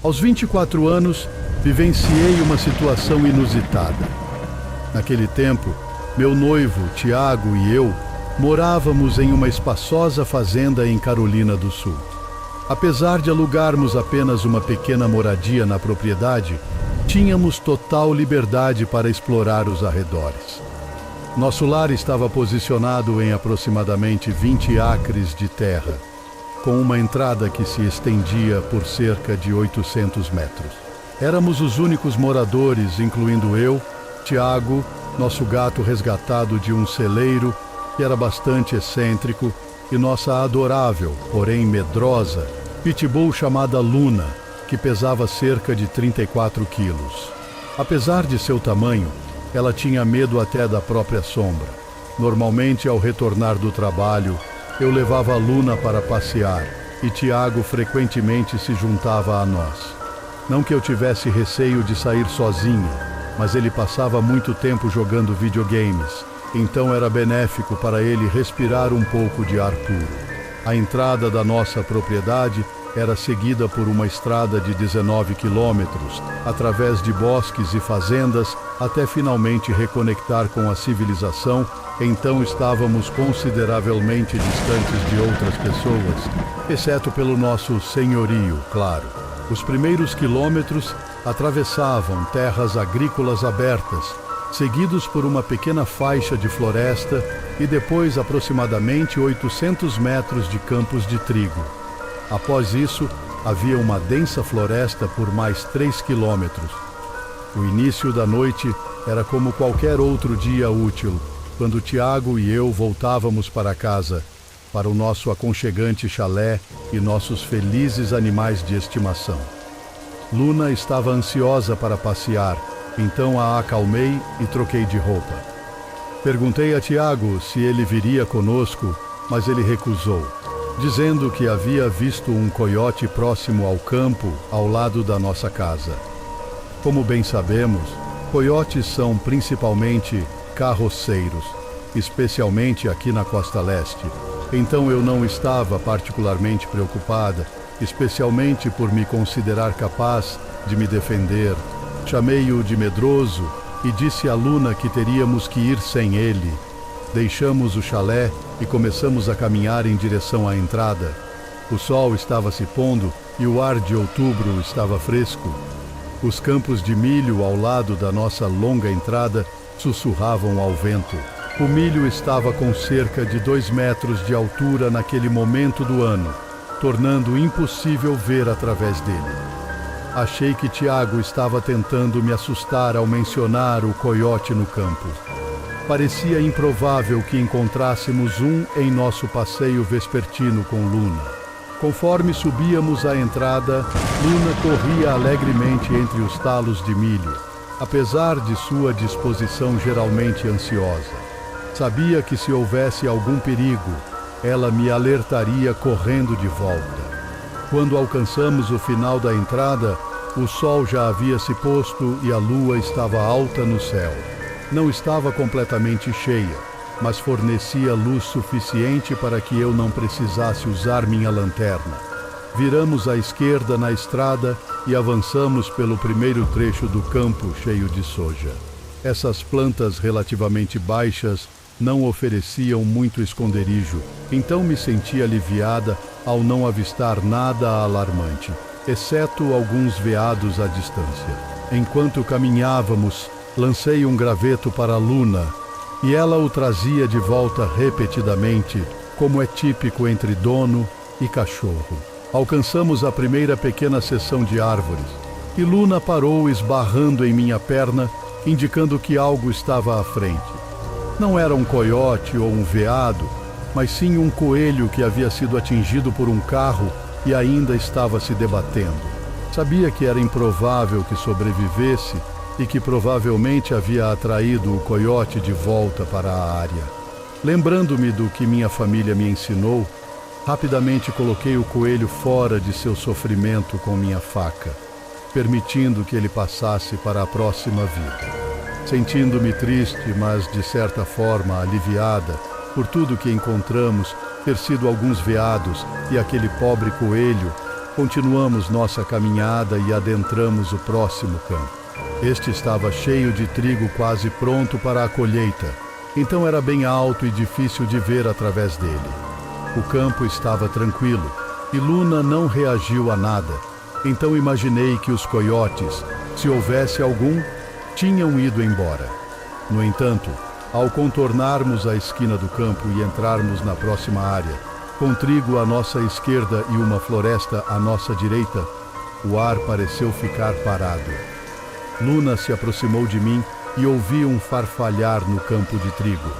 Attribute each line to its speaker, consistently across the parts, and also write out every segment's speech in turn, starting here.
Speaker 1: Aos 24 anos, vivenciei uma situação inusitada. Naquele tempo, meu noivo, Tiago, e eu morávamos em uma espaçosa fazenda em Carolina do Sul. Apesar de alugarmos apenas uma pequena moradia na propriedade, tínhamos total liberdade para explorar os arredores. Nosso lar estava posicionado em aproximadamente 20 acres de terra, com uma entrada que se estendia por cerca de 800 metros. Éramos os únicos moradores, incluindo eu, Tiago, nosso gato resgatado de um celeiro, que era bastante excêntrico, e nossa adorável, porém medrosa, pitbull chamada Luna, que pesava cerca de 34 quilos. Apesar de seu tamanho, ela tinha medo até da própria sombra. Normalmente, ao retornar do trabalho, eu levava a Luna para passear e Tiago frequentemente se juntava a nós. Não que eu tivesse receio de sair sozinho, mas ele passava muito tempo jogando videogames, então era benéfico para ele respirar um pouco de ar puro. A entrada da nossa propriedade era seguida por uma estrada de 19 quilômetros, através de bosques e fazendas, até finalmente reconectar com a civilização. Então estávamos consideravelmente distantes de outras pessoas, exceto pelo nosso senhorio, claro. Os primeiros quilômetros atravessavam terras agrícolas abertas, seguidos por uma pequena faixa de floresta e depois aproximadamente 800 metros de campos de trigo. Após isso, havia uma densa floresta por mais 3 quilômetros. O início da noite era como qualquer outro dia útil, quando Tiago e eu voltávamos para casa, para o nosso aconchegante chalé e nossos felizes animais de estimação. Luna estava ansiosa para passear, então a acalmei e troquei de roupa. Perguntei a Tiago se ele viria conosco, mas ele recusou, dizendo que havia visto um coiote próximo ao campo, ao lado da nossa casa. Como bem sabemos, coiotes são principalmente carroceiros, especialmente aqui na costa leste. Então eu não estava particularmente preocupada, especialmente por me considerar capaz de me defender. Chamei-o de medroso e disse a Luna que teríamos que ir sem ele. Deixamos o chalé e começamos a caminhar em direção à entrada. O sol estava se pondo e o ar de outubro estava fresco. Os campos de milho ao lado da nossa longa entrada sussurravam ao vento. O milho estava com cerca de 2 metros de altura naquele momento do ano, tornando impossível ver através dele. Achei que Tiago estava tentando me assustar ao mencionar o coiote no campo. Parecia improvável que encontrássemos um em nosso passeio vespertino com Luna. Conforme subíamos a entrada, Luna corria alegremente entre os talos de milho, apesar de sua disposição geralmente ansiosa. Sabia que se houvesse algum perigo, ela me alertaria correndo de volta. Quando alcançamos o final da entrada, o sol já havia se posto e a lua estava alta no céu. Não estava completamente cheia, mas fornecia luz suficiente para que eu não precisasse usar minha lanterna. Viramos à esquerda na estrada e avançamos pelo primeiro trecho do campo cheio de soja. Essas plantas relativamente baixas não ofereciam muito esconderijo, então me senti aliviada ao não avistar nada alarmante, exceto alguns veados à distância. Enquanto caminhávamos, lancei um graveto para Luna e ela o trazia de volta repetidamente, como é típico entre dono e cachorro. Alcançamos a primeira pequena seção de árvores e Luna parou esbarrando em minha perna, indicando que algo estava à frente. Não era um coiote ou um veado, mas sim um coelho que havia sido atingido por um carro e ainda estava se debatendo. Sabia que era improvável que sobrevivesse e que provavelmente havia atraído o coiote de volta para a área. Lembrando-me do que minha família me ensinou, rapidamente coloquei o coelho fora de seu sofrimento com minha faca, permitindo que ele passasse para a próxima vida. Sentindo-me triste, mas de certa forma aliviada por tudo que encontramos, ter sido alguns veados e aquele pobre coelho, Continuamos nossa caminhada e adentramos o próximo campo. Este estava cheio de trigo quase pronto para a colheita, então era bem alto e difícil de ver através dele. O campo estava tranquilo e Luna não reagiu a nada, então imaginei que os coiotes, se houvesse algum, tinham ido embora. No entanto, ao contornarmos a esquina do campo e entrarmos na próxima área, com trigo à nossa esquerda e uma floresta à nossa direita, o ar pareceu ficar parado. Luna se aproximou de mim e ouvi um farfalhar no campo de trigo.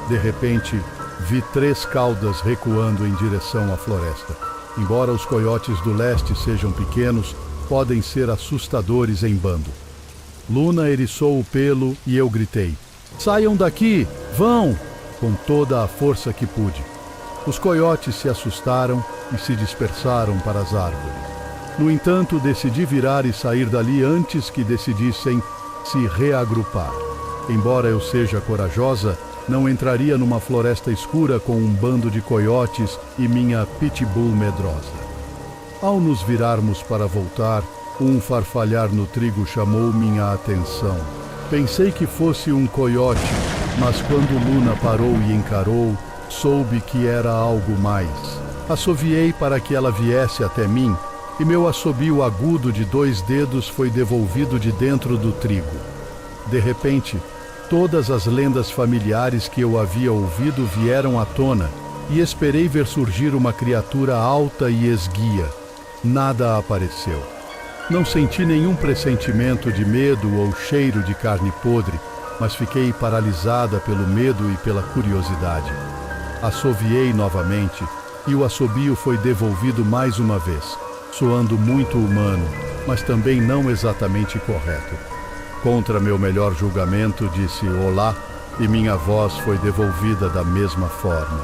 Speaker 1: De repente, vi 3 caudas recuando em direção à floresta. Embora os coiotes do leste sejam pequenos, podem ser assustadores em bando. Luna eriçou o pelo e eu gritei: "Saiam daqui! Vão!" com toda a força que pude. Os coiotes se assustaram e se dispersaram para as árvores. No entanto, decidi virar e sair dali antes que decidissem se reagrupar. Embora eu seja corajosa, não entraria numa floresta escura com um bando de coiotes e minha pitbull medrosa. Ao nos virarmos para voltar, um farfalhar no trigo chamou minha atenção. Pensei que fosse um coiote, mas quando Luna parou e encarou, soube que era algo mais. Assoviei para que ela viesse até mim, e meu assobio agudo de 2 dedos foi devolvido de dentro do trigo. De repente, todas as lendas familiares que eu havia ouvido vieram à tona, e esperei ver surgir uma criatura alta e esguia. Nada apareceu. Não senti nenhum pressentimento de medo ou cheiro de carne podre, mas fiquei paralisada pelo medo e pela curiosidade. Assoviei novamente, e o assobio foi devolvido mais uma vez, soando muito humano, mas também não exatamente correto. Contra meu melhor julgamento, disse olá, e minha voz foi devolvida da mesma forma.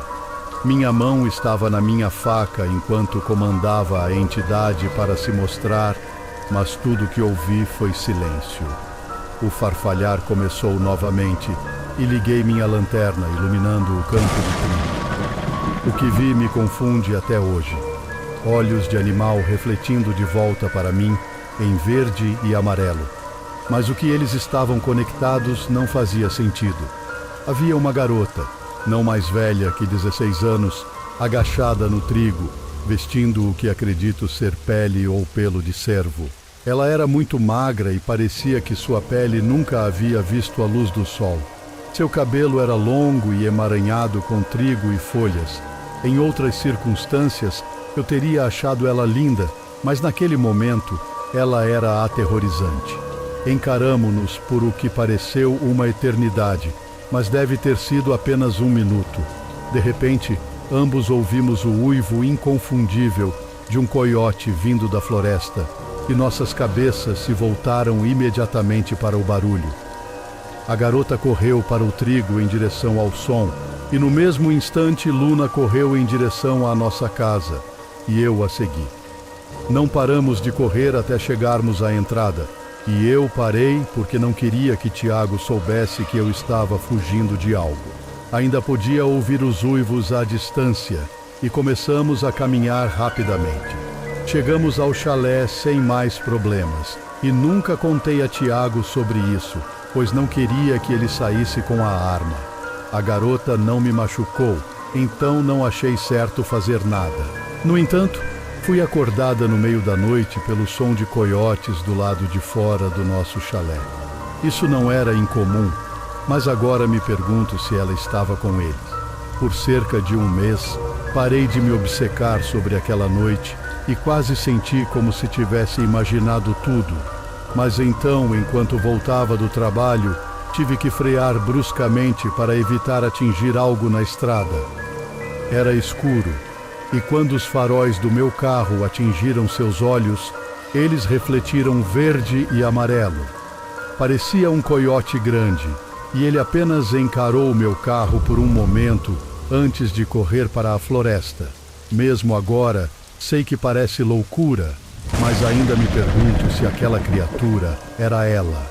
Speaker 1: Minha mão estava na minha faca enquanto comandava a entidade para se mostrar, mas tudo que ouvi foi silêncio. O farfalhar começou novamente e liguei minha lanterna, iluminando o campo de trigo. O que vi me confunde até hoje. Olhos de animal refletindo de volta para mim em verde e amarelo. Mas o que eles estavam conectados não fazia sentido. Havia uma garota, não mais velha que 16 anos, agachada no trigo, vestindo o que acredito ser pele ou pelo de cervo. Ela era muito magra e parecia que sua pele nunca havia visto a luz do sol. Seu cabelo era longo e emaranhado com trigo e folhas. Em outras circunstâncias, eu teria achado ela linda, mas naquele momento, ela era aterrorizante. Encaramo-nos por o que pareceu uma eternidade, mas deve ter sido apenas 1 minuto. De repente, ambos ouvimos o uivo inconfundível de um coiote vindo da floresta, e nossas cabeças se voltaram imediatamente para o barulho. A garota correu para o trigo em direção ao som, e no mesmo instante Luna correu em direção à nossa casa, e eu a segui. Não paramos de correr até chegarmos à entrada, e eu parei porque não queria que Tiago soubesse que eu estava fugindo de algo. Ainda podia ouvir os uivos à distância, e começamos a caminhar rapidamente. Chegamos ao chalé sem mais problemas, e nunca contei a Tiago sobre isso, pois não queria que ele saísse com a arma. A garota não me machucou, então não achei certo fazer nada. No entanto, fui acordada no meio da noite pelo som de coiotes do lado de fora do nosso chalé. Isso não era incomum, mas agora me pergunto se ela estava com eles. Por cerca de 1 mês, parei de me obcecar sobre aquela noite e quase senti como se tivesse imaginado tudo. Mas então, enquanto voltava do trabalho, tive que frear bruscamente para evitar atingir algo na estrada. Era escuro, e quando os faróis do meu carro atingiram seus olhos, eles refletiram verde e amarelo. Parecia um coiote grande, e ele apenas encarou meu carro por um momento antes de correr para a floresta. Mesmo agora, sei que parece loucura, mas ainda me pergunto se aquela criatura era ela.